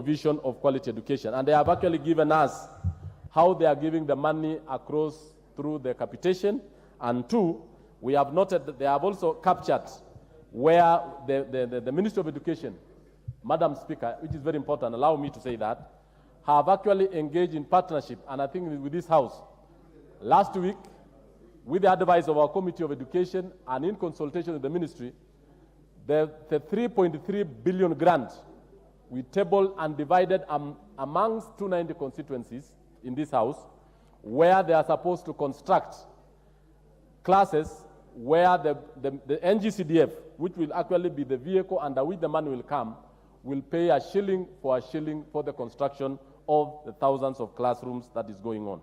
provision of quality education. And they have actually given us how they are giving the money across through the capitation. And two, we have noted that they have also captured where the Ministry of Education, Madam Speaker, which is very important, allow me to say that, have actually engaged in partnership, and I think with this House, last week, with the advice of our Committee of Education and in consultation with the Ministry, the 3.3 billion grant we tabled and divided amongst 290 constituencies in this House, where they are supposed to construct classes where the NGCDF, which will actually be the vehicle under which the money will come, will pay a shilling for the construction of the thousands of classrooms that is going on.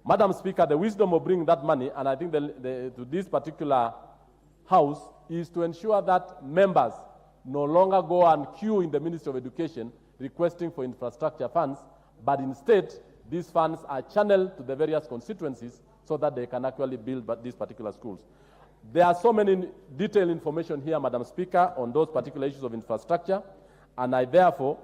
Madam Speaker, the wisdom of bringing that money, and I think to this particular House, is to ensure that members no longer go and queue in the Ministry of Education requesting for infrastructure funds, but instead these funds are channeled to the various constituencies so that they can actually build these particular schools. There are so many detailed information here, Madam Speaker, on those particular issues of infrastructure, and I therefore,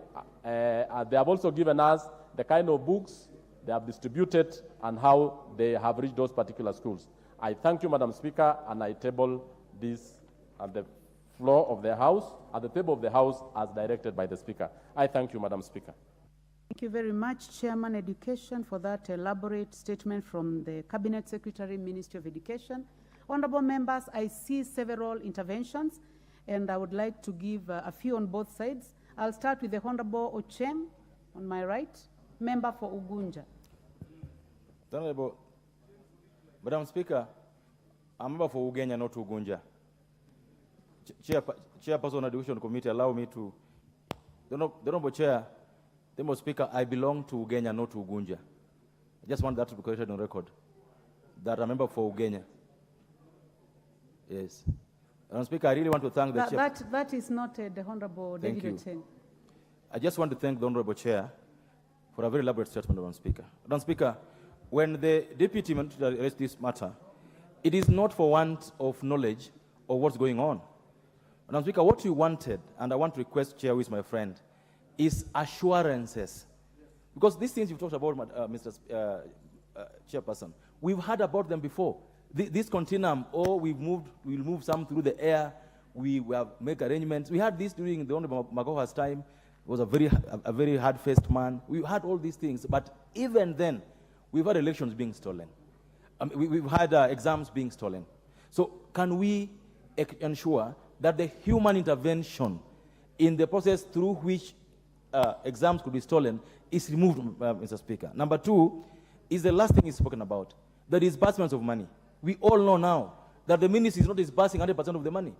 they have also given us the kind of books they have distributed and how they have reached those particular schools. I thank you, Madam Speaker, and I table this at the floor of the House, at the table of the House as directed by the Speaker. I thank you, Madam Speaker. Thank you very much, Chairman Education, for that elaborate statement from the Cabinet Secretary, Ministry of Education. Honorable members, I see several interventions, and I would like to give a few on both sides. I'll start with the Honorable Ochem on my right, member for Ugunja. Honorable Madam Speaker, I'm member for Ugenya, not Ugunja. Chairperson of the Education Committee, allow me to. The Honorable Chair, the Honorable Speaker, I belong to Ugenya, not to Ugunja. I just want that to be corrected on record, that I'm a member for Ugenya. Yes. Madam Speaker, I really want to thank the Chair. That is not the Honorable David Ochen. I just want to thank the Honorable Chair for a very elaborate statement, Madam Speaker. Madam Speaker, when the Deputy Minister raised this matter, it is not for want of knowledge of what's going on. Madam Speaker, what you wanted, and I want to request Chair, who is my friend, is assurances. Because these things you've talked about, Mr. Chairperson, we've heard about them before. This continuum, we'll move some through the air, we have make arrangements. We had this during the Honorable Magoha's time. He was a very hard-faced man. We had all these things, but even then, we've had elections being stolen. We've had exams being stolen. So can we ensure that the human intervention in the process through which exams could be stolen is removed, Mr. Speaker? Number two is the last thing he's spoken about, the disbursements of money. We all know now that the ministry is not disbursing 100% of the money.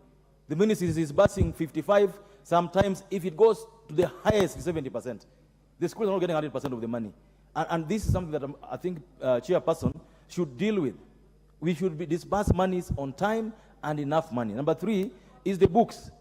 The ministry is disbursing 55, sometimes if it goes to the highest 70%. The schools are not getting 100% of the money. And this is something that I think Chairperson should deal with. We should disburse monies on time and enough money. Number three is the books.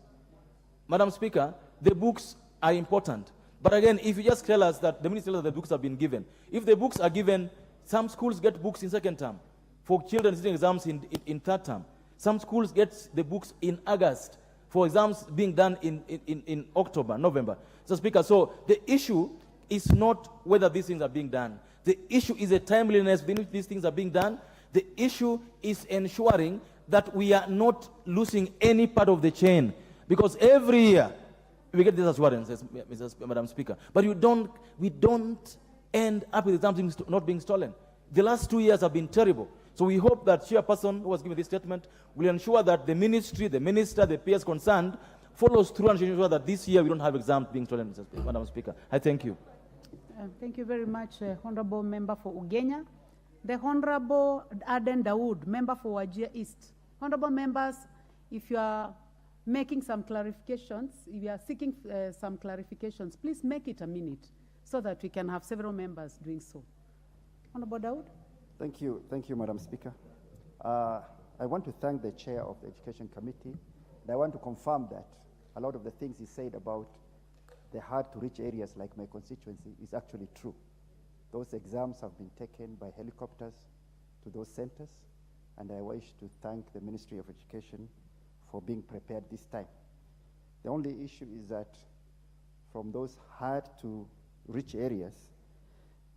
Madam Speaker, the books are important. But again, if you just tell us that the minister tells us the books have been given, if the books are given, some schools get books in second term. For children sitting exams in third term. Some schools get the books in August for exams being done in October, November. So, Speaker, so the issue is not whether these things are being done. The issue is a timeliness in which these things are being done. The issue is ensuring that we are not losing any part of the chain. Because every year, we get these assurances, Madam Speaker. But we don't end up with exams not being stolen. The last 2 years have been terrible. So we hope that Chairperson who was giving this statement will ensure that the ministry, the minister, the peers concerned follows through and ensure that this year we don't have exams being stolen, Madam Speaker. I thank you. Thank you very much, Honorable Member for Ugenya. The Honorable Aden Dawood, Member for Wajir East. Honorable members, if you are making some clarifications, if you are seeking some clarifications, please make it a minute so that we can have several members doing so. Honorable Dawood. Thank you, Madam Speaker. I want to thank the Chair of the Education Committee, and I want to confirm that a lot of the things he said about the hard-to-reach areas like my constituency is actually true. Those exams have been taken by helicopters to those centers, and I wish to thank the Ministry of Education for being prepared this time. The only issue is that from those hard-to-reach areas,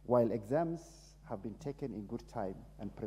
while exams have been taken in good time and prepared